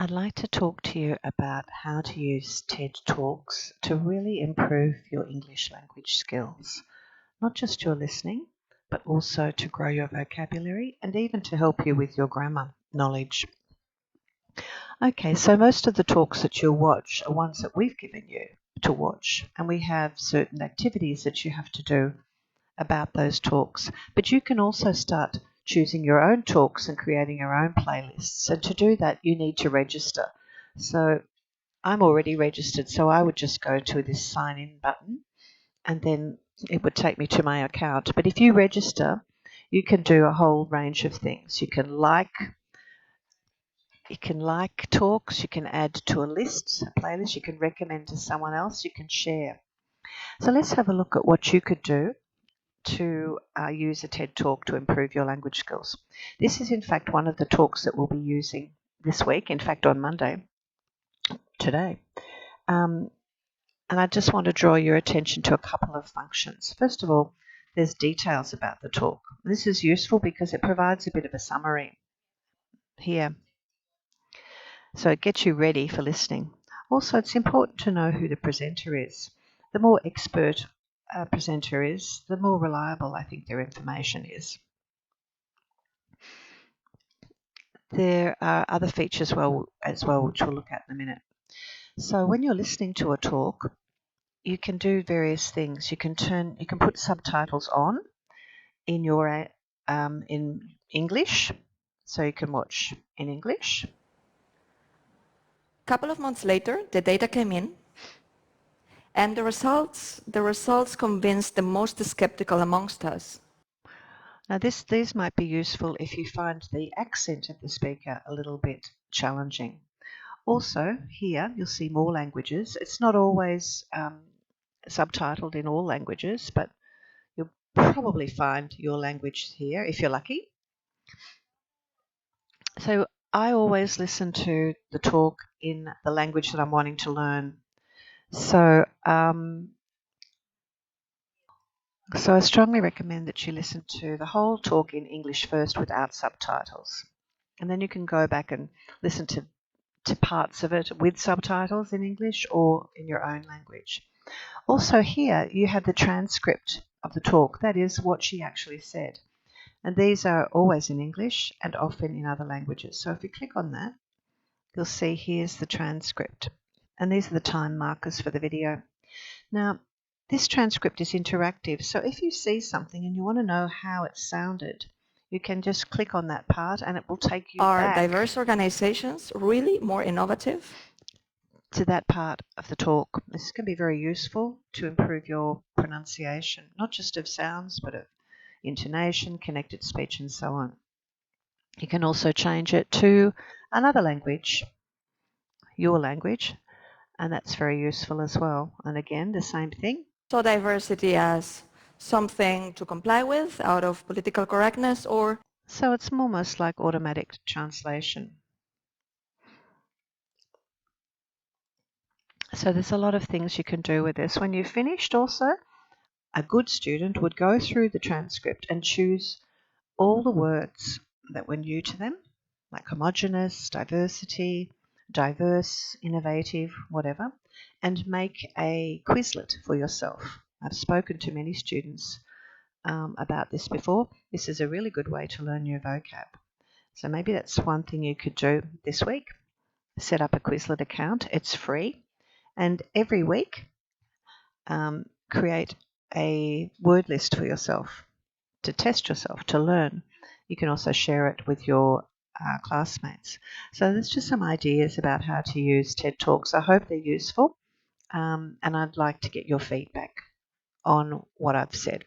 I'd like to talk to you about how to use TED Talks to really improve your English language skills. Not just your listening, but also to grow your vocabulary and even to help you with your grammar knowledge. Okay, so most of the talks that you'll watch are ones that we've given you to watch, and we have certain activities that you have to do about those talks. But you can also start choosing your own talks and creating your own playlists. And to do that, you need to register. So I'm already registered, so I would just go to this sign in button and then it would take me to my account. But if you register, you can do a whole range of things. You can like talks, you can add to a list, a playlist, you can recommend to someone else, you can share. So let's have a look at what you could do to use a TED Talk to improve your language skills. This is in fact one of the talks that we'll be using this week, in fact on Monday, today. And I just want to draw your attention to a couple of functions. First of all, there's details about the talk. This is useful because it provides a bit of a summary here. So it gets you ready for listening. Also, it's important to know who the presenter is. The more expert a presenter is, the more reliable I think their information is. There are other features as well, which we'll look at in a minute. So when you're listening to a talk, you can do various things. You can put subtitles on in your in English, so you can watch in English. A couple of months later, the data came in, and the results convinced the most skeptical amongst us. Now these might be useful if you find the accent of the speaker a little bit challenging. Also, here you'll see more languages. It's not always subtitled in all languages, but you'll probably find your language here if you're lucky. So I always listen to the talk in the language that I'm wanting to learn. So I strongly recommend that you listen to the whole talk in English first without subtitles. And then you can go back and listen to parts of it with subtitles in English or in your own language. Also here you have the transcript of the talk, that is what she actually said. And these are always in English and often in other languages. So if you click on that, you'll see here's the transcript. And these are the time markers for the video. Now, this transcript is interactive, so if you see something and you want to know how it sounded, you can just click on that part and it will take you back. Are diverse organizations really more innovative? To that part of the talk. This can be very useful to improve your pronunciation, not just of sounds, but of intonation, connected speech, and so on. You can also change it to another language, your language, and that's very useful as well. And again, the same thing. So diversity as something to comply with out of political correctness, or? So it's almost like automatic translation. So there's a lot of things you can do with this. When you've finished also, a good student would go through the transcript and choose all the words that were new to them, like homogeneous, diversity, diverse, innovative, whatever, and make a Quizlet for yourself. I've spoken to many students about this before. This is a really good way to learn your vocab. So maybe that's one thing you could do this week. Set up a Quizlet account. It's free. And every week, create a word list for yourself to test yourself, to learn. You can also share it with your classmates. So there's just some ideas about how to use TED Talks. I hope they're useful, and I'd like to get your feedback on what I've said.